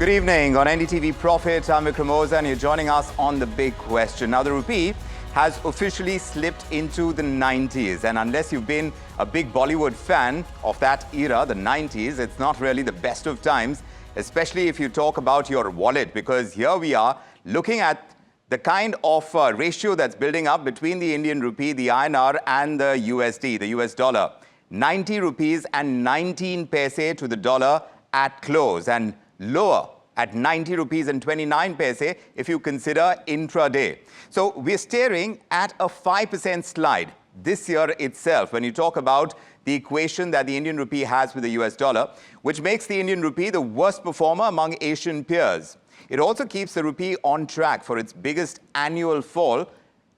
Good evening on NDTV Profit. I'm Vikram and you're joining us on The Big Question. Now, the rupee has officially slipped into the 90s. And unless you've been a big Bollywood fan of that era, the 90s, it's not really the best of times, especially if you talk about your wallet, because here we are looking at the kind of ratio that's building up between the Indian rupee, the INR, and the USD, the US dollar. 90 rupees and 19 paise to the dollar at close, and lower at 90 rupees and 29 paise if you consider intraday. So we're staring at a 5% slide this year itself when you talk about the equation that the Indian rupee has with the US dollar, which makes the Indian rupee the worst performer among Asian peers. It also keeps the rupee on track for its biggest annual fall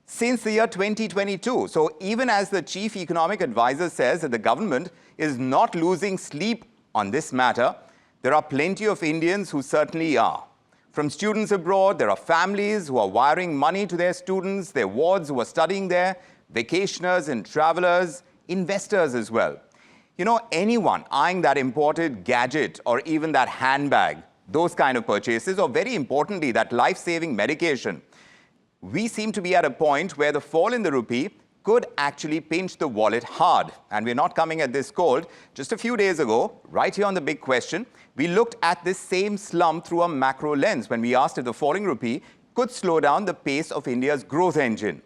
since the year 2022. So even as the chief economic advisor says that the government is not losing sleep on this matter, there are plenty of Indians who certainly are. From students abroad, there are families who are wiring money to their students, their wards who are studying there, vacationers and travelers, investors as well. You know, anyone eyeing that imported gadget or even that handbag, those kind of purchases, or very importantly, that life-saving medication, we seem to be at a point where the fall in the rupee could actually pinch the wallet hard. And we're not coming at this cold. Just a few days ago, right here on The Big Question, we looked at this same slump through a macro lens when we asked if the falling rupee could slow down the pace of India's growth engine.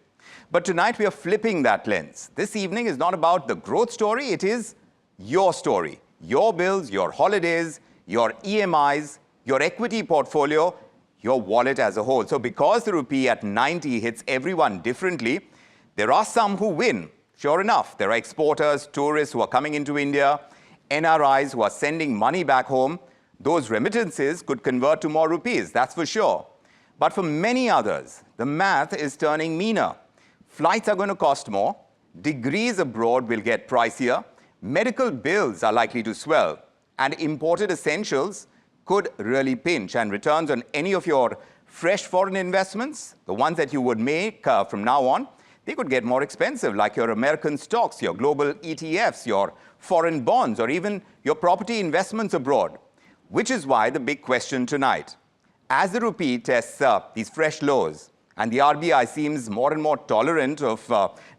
But tonight we are flipping that lens. This evening is not about the growth story, it is your story. Your bills, your holidays, your EMIs, your equity portfolio, your wallet as a whole. So because the rupee at 90 hits everyone differently, there are some who win. Sure enough, there are exporters, tourists who are coming into India, NRIs who are sending money back home. Those remittances could convert to more rupees, that's for sure. But for many others, the math is turning meaner. Flights are going to cost more, degrees abroad will get pricier, medical bills are likely to swell, and imported essentials could really pinch, and returns on any of your fresh foreign investments, the ones that you would make from now on, they could get more expensive, like your American stocks, your global ETFs, your foreign bonds, or even your property investments abroad. Which is why the big question tonight. As the rupee tests these fresh lows, and the RBI seems more and more tolerant of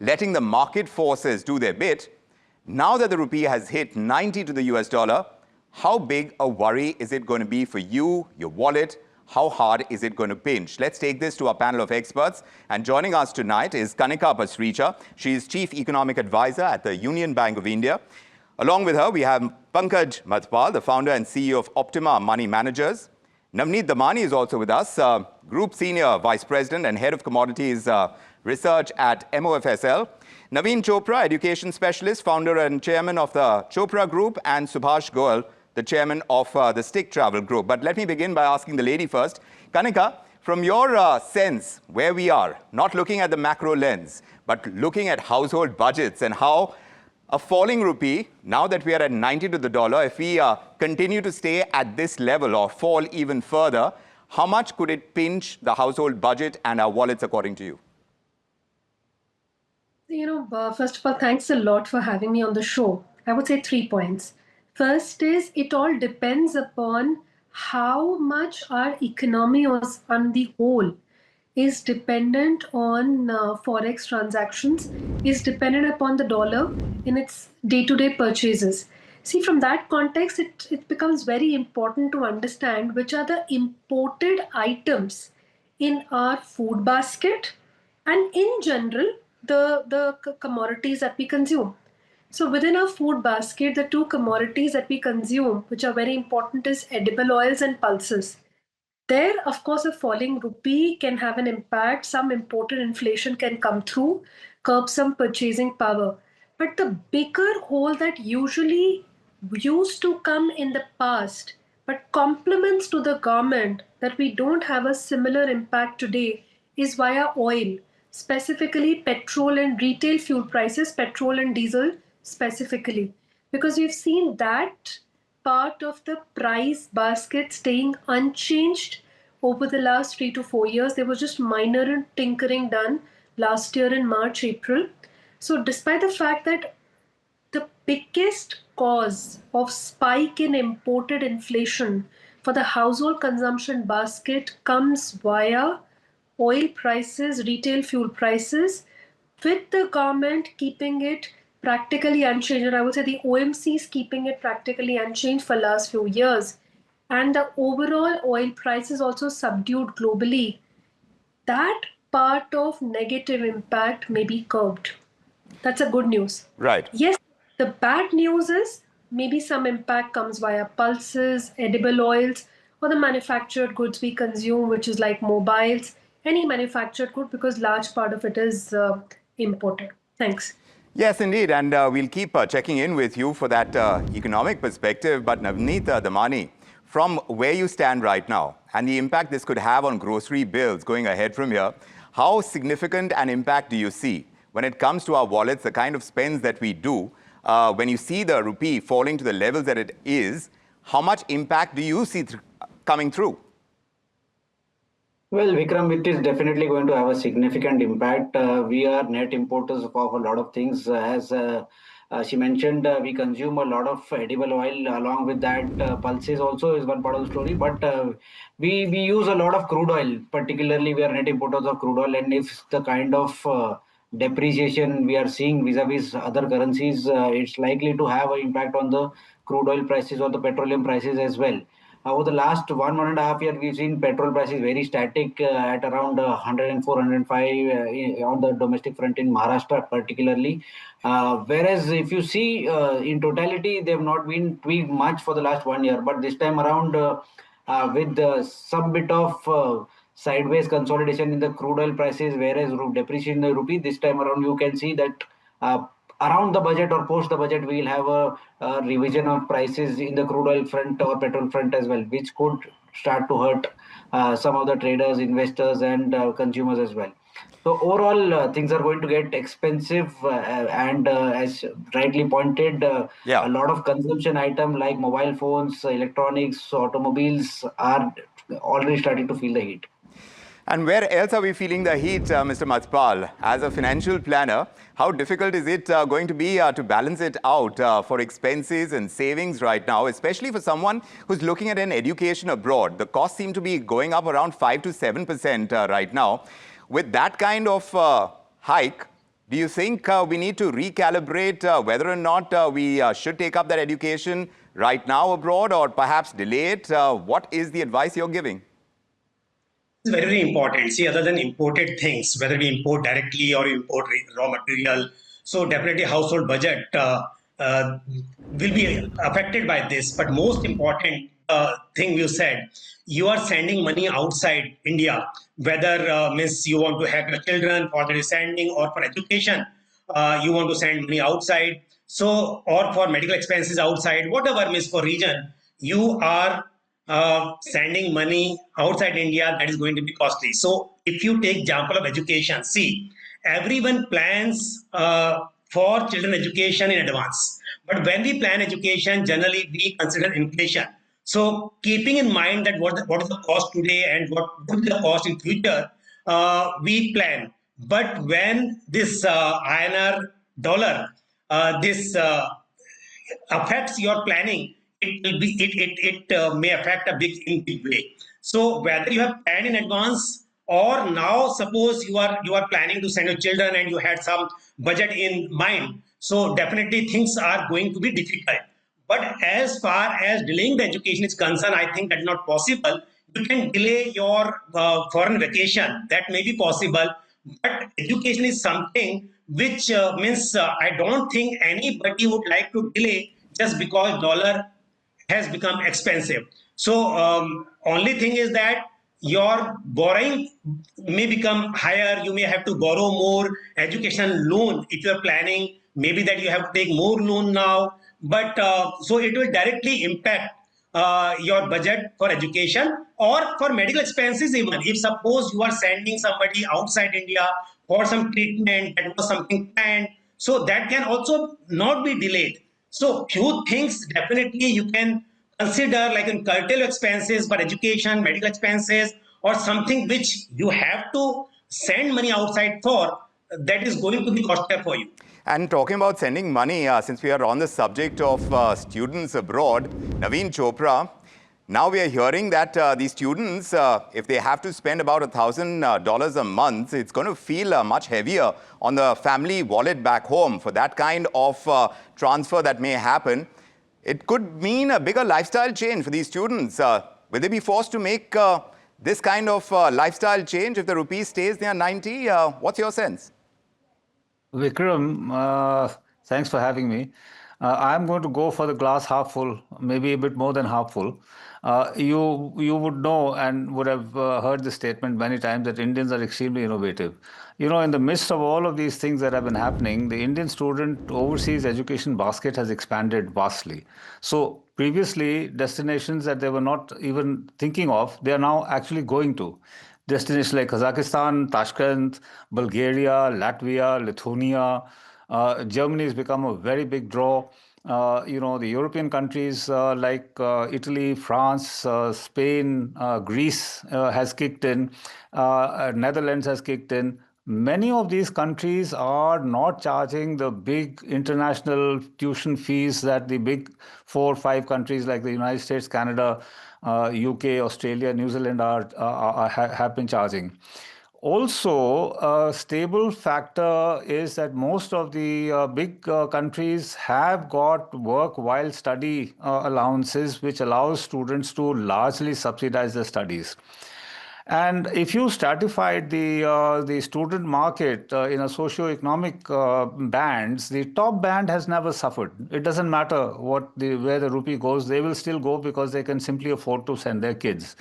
letting the market forces do their bit, now that the rupee has hit 90 to the US dollar, how big a worry is it going to be for you, your wallet? How hard is it going to pinch? Let's take this to our panel of experts. And joining us tonight is Kanika Pasricha. She is Chief Economic Advisor at the Union Bank of India. Along with her, we have Pankaj, Mathpal, the founder and CEO of Optima Money Managers. Navneet Damani is also with us, Group Senior Vice President and Head of Commodities Research at MOFSL. Naveen Chopra, Education Specialist, founder and Chairman of the Chopra Group, and Subhash Goyal, the chairman of the STIC Travel Group. But let me begin by asking the lady first. Kanika, from your sense, where we are, not looking at the macro lens, but looking at household budgets and how a falling rupee, now that we are at 90 to the dollar, if we continue to stay at this level or fall even further, how much could it pinch the household budget and our wallets, according to you? First of all, thanks a lot for having me on the show. I would say 3 points. First is, it all depends upon how much our economy on the whole is dependent on forex transactions, is dependent upon the dollar in its day-to-day purchases. See, from that context, it becomes very important to understand which are the imported items in our food basket and in general, the commodities that we consume. So within our food basket, the two commodities that we consume, which are very important, is edible oils and pulses. There, of course, a falling rupee can have an impact. Some imported inflation can come through, curb some purchasing power. But the bigger hole that usually used to come in the past, but complements to the government that we don't have a similar impact today, is via oil, specifically petrol and retail fuel prices, petrol and diesel specifically, because we've seen that part of the price basket staying unchanged over the last 3 to 4 years. There was just minor tinkering done last year in March, April. So despite the fact that the biggest cause of spike in imported inflation for the household consumption basket comes via oil prices, retail fuel prices, with the government keeping it practically unchanged. And I would say the OMC is keeping it practically unchanged for last few years. And the overall oil price is also subdued globally. That part of negative impact may be curbed. That's a good news. Right. Yes, the bad news is maybe some impact comes via pulses, edible oils, or the manufactured goods we consume, which is like mobiles, any manufactured good, because large part of it is imported. Thanks. Yes, indeed. And we'll keep checking in with you for that economic perspective. But Navneet Damani, from where you stand right now and the impact this could have on grocery bills going ahead from here, how significant an impact do you see when it comes to our wallets, the kind of spends that we do? When you see the rupee falling to the levels that it is, how much impact do you see coming through? Well, Vikram, it is definitely going to have a significant impact. We are net importers of a lot of things. As she mentioned, we consume a lot of edible oil. Along with that, pulses also is one part of the story. But we use a lot of crude oil. Particularly, we are net importers of crude oil. And if the kind of depreciation we are seeing vis-a-vis other currencies, it's likely to have an impact on the crude oil prices or the petroleum prices as well. Over the last 1.5 years, we've seen petrol prices very static at around 104, 105 on the domestic front in Maharashtra particularly. Whereas if you see in totality, they have not been tweaked much for the last 1 year. But this time around, with some bit of sideways consolidation in the crude oil prices, whereas depreciation in the rupee, this time around you can see that around the budget or post the budget, we will have a revision of prices in the crude oil front or petrol front as well, which could start to hurt some of the traders, investors, and consumers as well. So overall, things are going to get expensive, and as rightly pointed, a lot of consumption items like mobile phones, electronics, automobiles are already starting to feel the heat. And where else are we feeling the heat, Mr. Mathpal? As a financial planner, how difficult is it going to be to balance it out for expenses and savings right now, especially for someone who's looking at an education abroad? The costs seem to be going up around 5 to 7% right now. With that kind of hike, do you think we need to recalibrate whether or not we should take up that education right now abroad or perhaps delay it? What is the advice you're giving? It's very, very important. See, other than imported things, whether we import directly or import raw material, so definitely household budget will be affected by this. But most important thing you said, you are sending money outside India, whether means you want to have your children for their sending or for education, you want to send money outside. So, or for medical expenses outside, whatever means for region, you are sending money outside India, that is going to be costly. So if you take example of education, see, everyone plans for children education in advance. But when we plan education, generally we consider inflation. So keeping in mind that what is the cost today and what will be the cost in future, we plan. But when this INR dollar, this affects your planning, it may affect a big way. So whether you have planned in advance or now suppose you are planning to send your children and you had some budget in mind, so definitely things are going to be difficult. But as far as delaying the education is concerned, I think that is not possible. You can delay your foreign vacation, that may be possible, but education is something which means I don't think anybody would like to delay just because dollar has become expensive. So only thing is that your borrowing may become higher. You may have to borrow more education loan if you are planning. Maybe that you have to take more loan now. But so it will directly impact your budget for education or for medical expenses even. If suppose you are sending somebody outside India for some treatment, that was something planned, so that can also not be delayed. So few things definitely you can consider, like in curtail expenses for education, medical expenses, or something which you have to send money outside for, that is going to be costlier for you. And talking about sending money, since we are on the subject of students abroad, Naveen Chopra, Now we are hearing that these students, if they have to spend about $1,000 a month, it's going to feel much heavier on the family wallet back home for that kind of transfer that may happen. It could mean a bigger lifestyle change for these students. Will they be forced to make this kind of lifestyle change if the rupee stays near 90? What's your sense? Vikram, thanks for having me. I'm going to go for the glass half full, maybe a bit more than half full. You would know and would have heard the statement many times that Indians are extremely innovative. You know, in the midst of all of these things that have been happening, the Indian student overseas education basket has expanded vastly. So previously, destinations that they were not even thinking of, they are now actually going to. Destinations like Kazakhstan, Tashkent, Bulgaria, Latvia, Lithuania. Germany has become a very big draw. The European countries like Italy, France, Spain, Greece has kicked in, Netherlands has kicked in. Many of these countries are not charging the big international tuition fees that the big 4 or 5 countries like the United States, Canada, UK, Australia, New Zealand have been charging. Also, a stable factor is that most of the big countries have got work while study allowances, which allows students to largely subsidize their studies. And if you stratified the student market in a socio-economic bands, the top band has never suffered. It doesn't matter where the rupee goes; they will still go because they can simply afford to send their kids.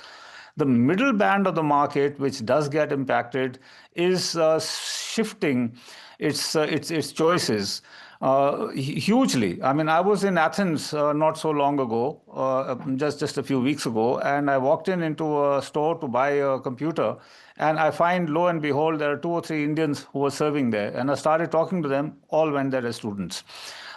The middle band of the market, which does get impacted, is shifting its choices hugely. I mean, I was in Athens not so long ago, just a few weeks ago, and I walked into a store to buy a computer, and I find, lo and behold, there are 2 or 3 Indians who were serving there, and I started talking to them. All went there as students.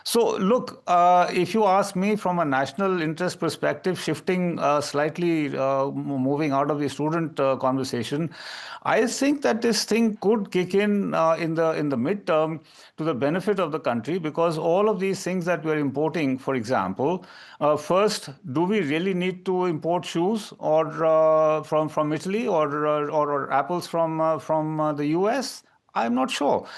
So, look, if you ask me from a national interest perspective, shifting slightly, moving out of the student conversation, I think that this thing could kick in the midterm to the benefit of the country, because all of these things that we're importing, for example, first, do we really need to import shoes or from Italy or apples from the US? I'm not sure.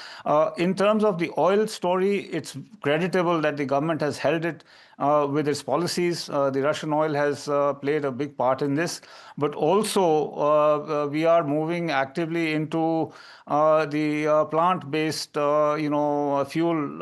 In terms of the oil story, it's creditable that the government has held it with its policies. The Russian oil has played a big part in this. But also, we are moving actively into the plant-based, fuel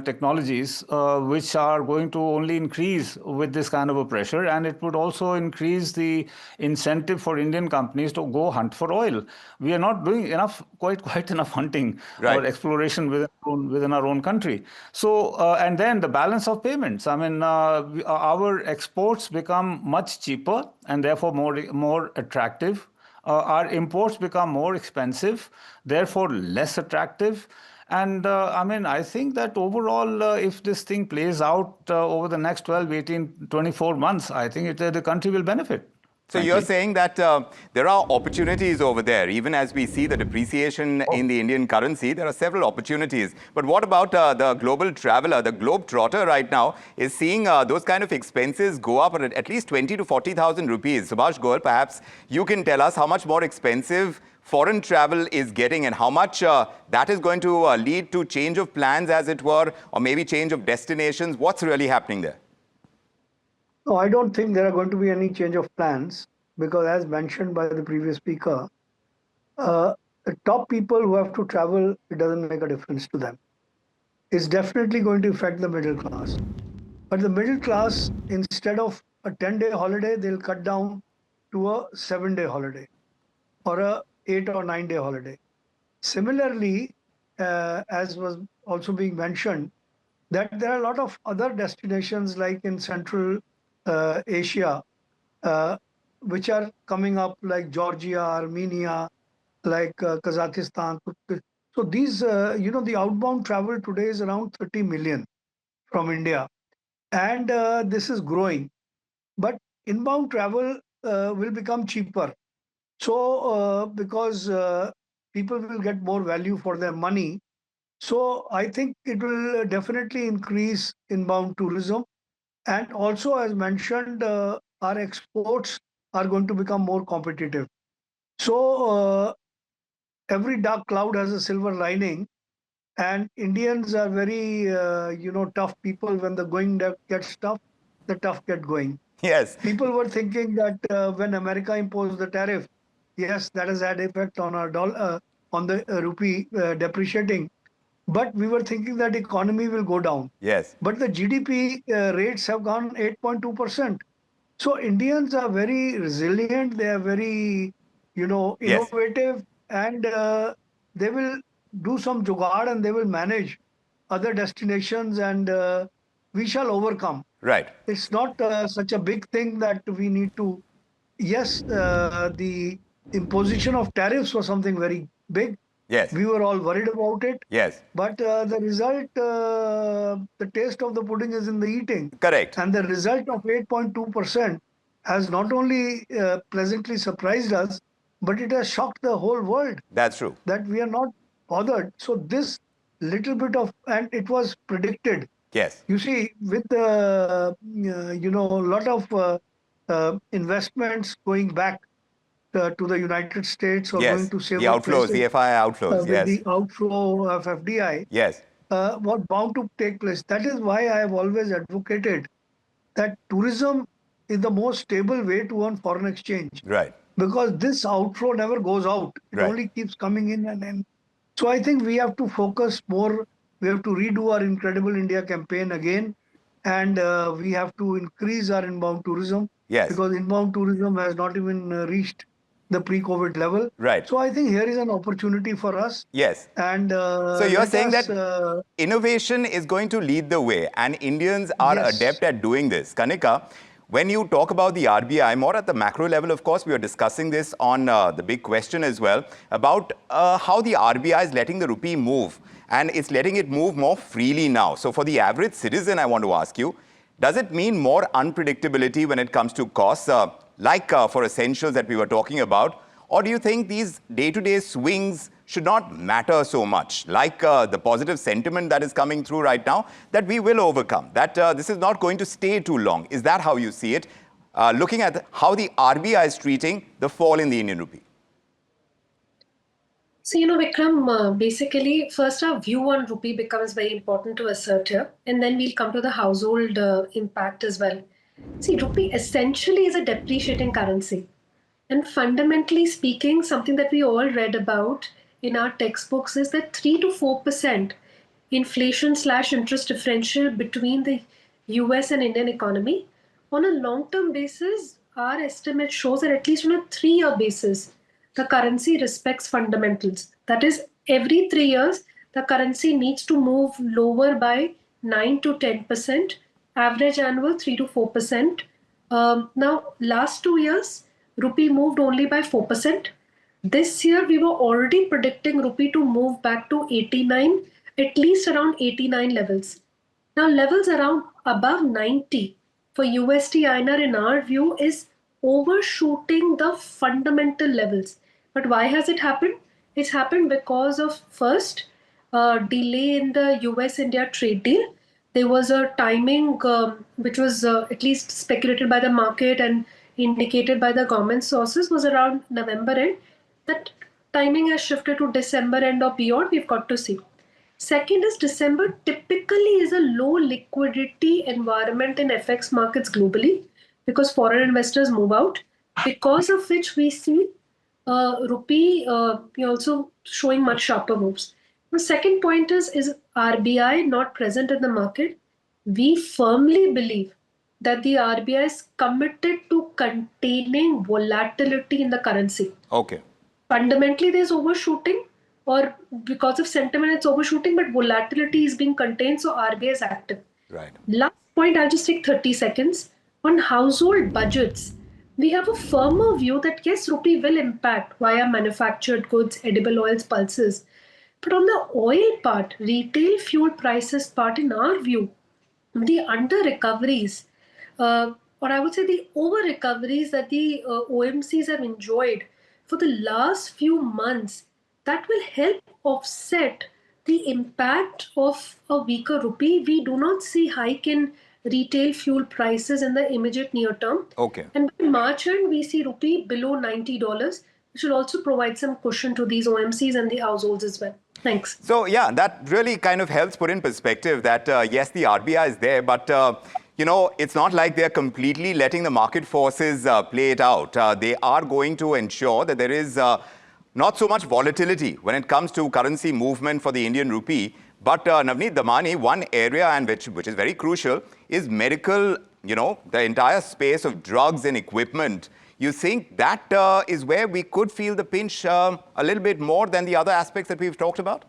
technologies, which are going to only increase with this kind of a pressure. And it would also increase the incentive for Indian companies to go hunt for oil. We are not doing quite enough hunting or exploration within our own country. So, and then the balance of payments. I mean, our exports become much cheaper and therefore more attractive. Our imports become more expensive, therefore less attractive. And I think that overall, if this thing plays out over the next 12, 18, 24 months, I think the country will benefit. So you're saying that there are opportunities over there, even as we see the depreciation in the Indian currency, there are several opportunities. But what about the global traveler, the globe trotter right now is seeing those kind of expenses go up at least 20 to 40,000 rupees. Subhash, Goyal, perhaps you can tell us how much more expensive foreign travel is getting and how much that is going to lead to change of plans, as it were, or maybe change of destinations. What's really happening there? No, I don't think there are going to be any change of plans because, as mentioned by the previous speaker, the top people who have to travel, it doesn't make a difference to them. It's definitely going to affect the middle class. But the middle class, instead of a 10-day holiday, they'll cut down to a 7-day holiday or a 8 or 9-day holiday. Similarly, as was also being mentioned, that there are a lot of other destinations like in Central Asia, which are coming up, like Georgia, Armenia, like Kazakhstan. So these, the outbound travel today is around 30 million from India, and this is growing. But inbound travel will become cheaper. So because people will get more value for their money, so I think it will definitely increase inbound tourism. And also, as mentioned, our exports are going to become more competitive. So every dark cloud has a silver lining, and Indians are very tough people. When the going gets tough, the tough get going. Yes. People were thinking that when America imposed the tariff, yes, that has had effect on our dollar, on the rupee depreciating. But we were thinking that economy will go down. Yes. But the GDP rates have gone 8.2%. So Indians are very resilient. They are very, Yes. innovative, and they will do some jugaad and they will manage other destinations, and we shall overcome. Right. It's not such a big thing that we need to. Yes, the imposition of tariffs was something very big. Yes. We were all worried about it. Yes. But the result, the taste of the pudding is in the eating. Correct. And the result of 8.2% has not only pleasantly surprised us, but it has shocked the whole world That's true. that we are not bothered. So this little bit of, and it was predicted. Yes. You see, with a lot of investments going back to the United States or going Yes. to The safer outflows, places the FII outflows. with Yes. the outflow of FDI, Yes. was bound to take place. That is why I have always advocated that tourism is the most stable way to earn foreign exchange, Right. because this outflow never goes out. It Right. only keeps coming in and in. So I think we have to focus more. We have to redo our Incredible India campaign again, and we have to increase our inbound tourism, Yes. because inbound tourism has not even reached the pre-COVID level. Right. So I think here is an opportunity for us. Yes. And So you're let saying us, that innovation is going to lead the way, and Indians are yes. adept at doing this. Kanika, when you talk about the RBI, more at the macro level, of course, we are discussing this on the big question as well, about how the RBI is letting the rupee move, and it's letting it move more freely now. So for the average citizen, I want to ask you, does it mean more unpredictability when it comes to costs, like for essentials that we were talking about? Or do you think these day-to-day swings should not matter so much, like the positive sentiment that is coming through right now, that we will overcome, that this is not going to stay too long? Is that how you see it, looking at how the RBI is treating the fall in the Indian rupee? So, Vikram, basically, first our view on rupee becomes very important to assert here, and then we'll come to the household impact as well. See, rupee essentially is a depreciating currency. And fundamentally speaking, something that we all read about in our textbooks is that 3 to 4% inflation/interest differential between the US and Indian economy. On a long-term basis, our estimate shows that at least on a 3-year basis, the currency respects fundamentals. That is, every 3 years, the currency needs to move lower by 9 to 10%, average annual 3 to 4%. Now, last 2 years, rupee moved only by 4%. This year, we were already predicting rupee to move back to 89, at least around 89 levels. Now, levels around above 90 for USD INR, in our view, is overshooting the fundamental levels. But why has it happened? It's happened because of, first, delay in the US-India trade deal. There was a timing which was at least speculated by the market and indicated by the government sources was around November end. That timing has shifted to December end or beyond. We've got to see. Second is, December typically is a low liquidity environment in FX markets globally because foreign investors move out, because of which we see rupee also showing much sharper moves. The second point is RBI not present in the market. We firmly believe that the RBI is committed to containing volatility in the currency. Okay. Fundamentally, there's overshooting, or because of sentiment, it's overshooting, but volatility is being contained, so RBI is active. Right. Last point, I'll just take 30 seconds. On household budgets, we have a firmer view that yes, rupee will impact via manufactured goods, edible oils, pulses. But on the oil part, retail fuel prices part, in our view, the under recoveries, or I would say the over recoveries that the OMCs have enjoyed for the last few months, that will help offset the impact of a weaker rupee. We do not see hike in retail fuel prices in the immediate near term. Okay. And by March end, we see rupee below $90, which will also provide some cushion to these OMCs and the households as well. Thanks. So, yeah, that really kind of helps put in perspective that, yes, the RBI is there, but, it's not like they're completely letting the market forces play it out. They are going to ensure that there is not so much volatility when it comes to currency movement for the Indian rupee. But Navneet Damani, one area and which is very crucial is medical, the entire space of drugs and equipment. You think that is where we could feel the pinch a little bit more than the other aspects that we've talked about?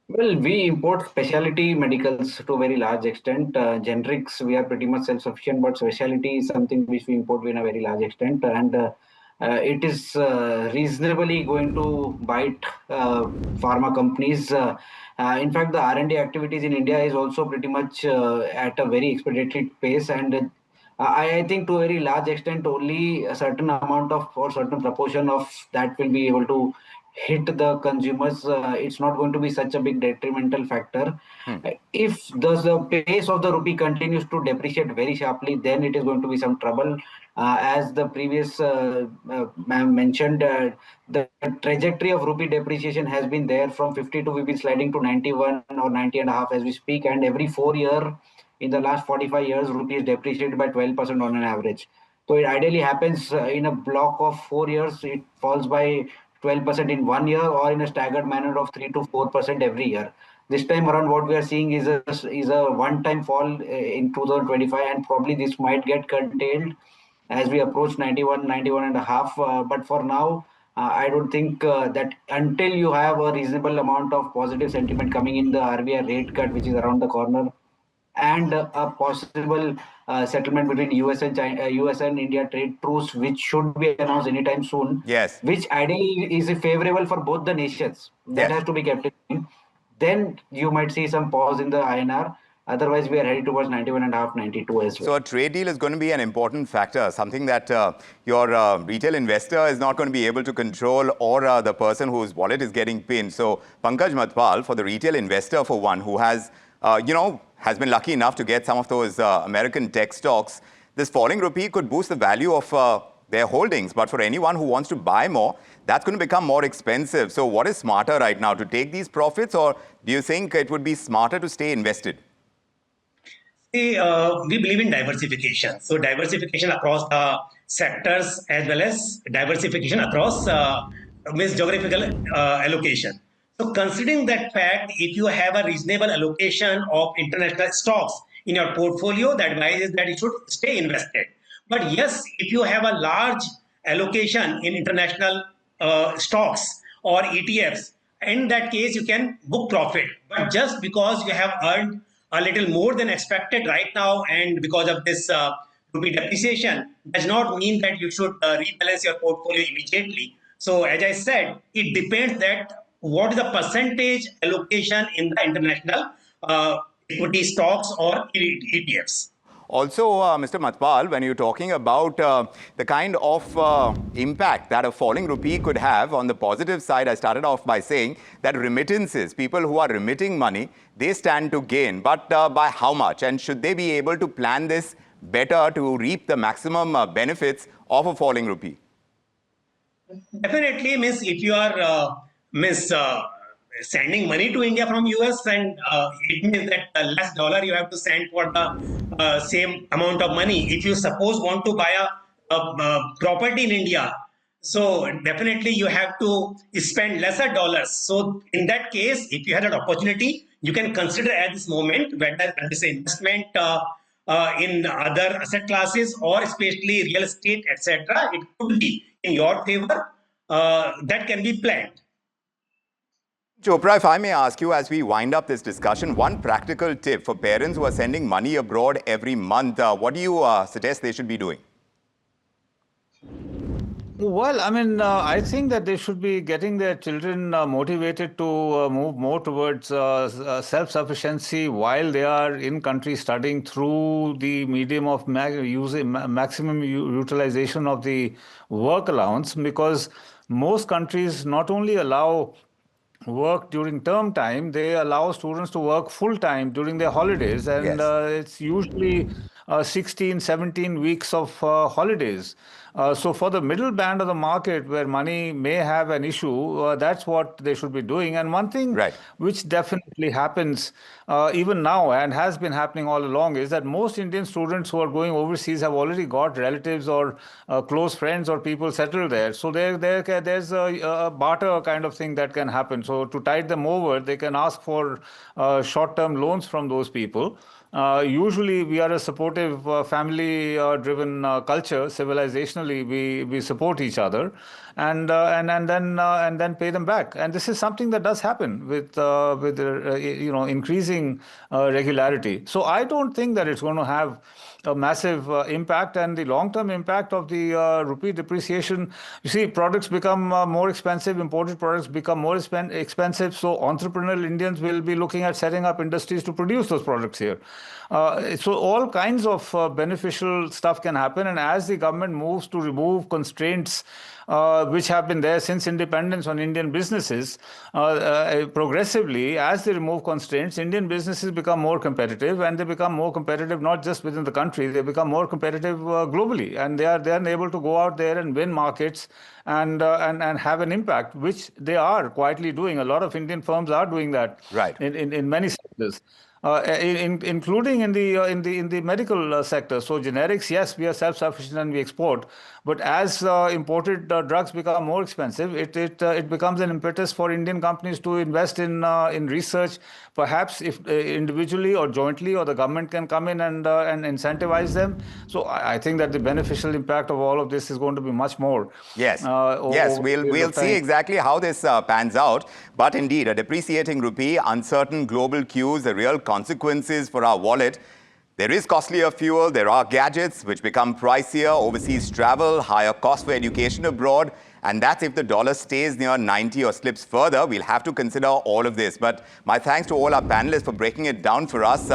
Well, we import specialty medicals to a very large extent. Generics, we are pretty much self-sufficient, but specialty is something which we import in a very large extent. And it is reasonably going to bite pharma companies. In fact, the R&D activities in India is also pretty much at a very expedited pace. And I think to a very large extent, only a certain amount of or certain proportion of that will be able to hit the consumers. It's not going to be such a big detrimental factor. If the pace of the rupee continues to depreciate very sharply, then it is going to be some trouble. As the previous ma'am mentioned, the trajectory of rupee depreciation has been there from 52, we've been sliding to 91 or 90 and a half as we speak, and every 4 year in the last 45 years, rupee is depreciated by 12% on an average. So it ideally happens in a block of 4 years, it falls by 12% in 1 year, or in a staggered manner of 3 to 4% every year. This time around, what we are seeing is a one-time fall in 2025, and probably this might get curtailed as we approach 91 and a half. But for now, I don't think that until you have a reasonable amount of positive sentiment coming in, the RBI rate cut, which is around the corner, and a possible settlement between US and India trade truce, which should be announced anytime soon. Yes. Which ideally is favorable for both the nations. That has to be kept in mind. Then you might see some pause in the INR. Otherwise, we are headed towards 91.5, 92 as well. So a trade deal is going to be an important factor, something that your retail investor is not going to be able to control, or the person whose wallet is getting pinned. So Pankaj, Mathpal, for the retail investor, for one, who has, has been lucky enough to get some of those American tech stocks, this falling rupee could boost the value of their holdings. But for anyone who wants to buy more, that's going to become more expensive. So what is smarter right now, to take these profits, or do you think it would be smarter to stay invested? We believe in diversification. So diversification across the sectors, as well as diversification across geographical allocation. So considering that fact, if you have a reasonable allocation of international stocks in your portfolio, the advice is that you should stay invested. But yes, if you have a large allocation in international stocks or ETFs, in that case, you can book profit. But just because you have earned a little more than expected right now, and because of this rupee depreciation, does not mean that you should rebalance your portfolio immediately. So as I said, it depends that what is the percentage allocation in the international equity stocks or ETFs. Also, Mr. Mathpal, when you're talking about the kind of impact that a falling rupee could have on the positive side, I started off by saying that remittances, people who are remitting money, they stand to gain. But by how much? And should they be able to plan this better to reap the maximum benefits of a falling rupee? Definitely, Miss, if you are sending money to India from US, and it means that less dollar you have to send for the same amount of money. If you suppose want to buy a property in India, so definitely you have to spend lesser dollars. So in that case, if you had an opportunity, you can consider at this moment whether this investment in other asset classes, or especially real estate, etc. It could be in your favor. That can be planned. Chopra, if I may ask you, as we wind up this discussion, one practical tip for parents who are sending money abroad every month, what do you suggest they should be doing? Well, I mean, I think that they should be getting their children motivated to move more towards self-sufficiency while they are in country studying, through the medium of maximum utilization of the work allowance, because most countries not only allow work during term time, they allow students to work full time during their holidays, and Yes. it's usually 16, 17 weeks of holidays. So for the middle band of the market where money may have an issue, that's what they should be doing. And one thing Right. which definitely happens even now and has been happening all along is that most Indian students who are going overseas have already got relatives or close friends or people settled there. So there's a barter kind of thing that can happen. So to tide them over, they can ask for short-term loans from those people. Usually, we are a supportive, family-driven culture. Civilizationally, we support each other, and then pay them back. And this is something that does happen with increasing regularity. So I don't think that it's going to have a massive impact, and the long-term impact of the rupee depreciation. You see, products become more expensive, imported products become more expensive, so entrepreneurial Indians will be looking at setting up industries to produce those products here. So all kinds of beneficial stuff can happen, and as the government moves to remove constraints which have been there since independence on Indian businesses, progressively, as they remove constraints, Indian businesses become more competitive, and they become more competitive not just within the country, they become more competitive globally, and they are able to go out there and win markets and have an impact, which they are quietly doing. A lot of Indian firms are doing that, Right. in many sectors. Including in the medical sector. So generics, yes, we are self-sufficient and we export. But as imported drugs become more expensive, it becomes an impetus for Indian companies to invest in research. Perhaps if individually or jointly, or the government can come in and incentivize them. So I think that the beneficial impact of all of this is going to be much more. Yes, yes, we'll see exactly how this pans out. But indeed, a depreciating rupee, uncertain global cues, the real consequences for our wallet. There is costlier fuel, there are gadgets which become pricier, overseas travel, higher cost for education abroad, and that's if the dollar stays near 90 or slips further. We'll have to consider all of this. But my thanks to all our panelists for breaking it down for us.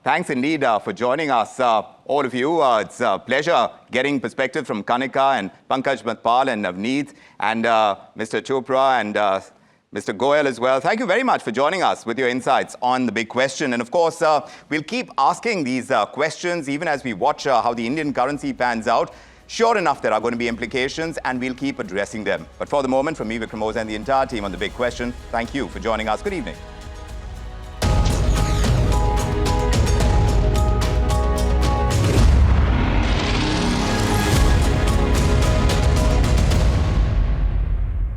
Thanks indeed for joining us, all of you. It's a pleasure getting perspective from Kanika and Pankaj, Mathpal and Navneet and Mr. Chopra and Mr. Goyal as well. Thank you very much for joining us with your insights on the big question. And of course, we'll keep asking these questions even as we watch how the Indian currency pans out. Sure enough, there are going to be implications and we'll keep addressing them. But for the moment, from me, Vikram Oza, and the entire team on The Big Question, thank you for joining us. Good evening.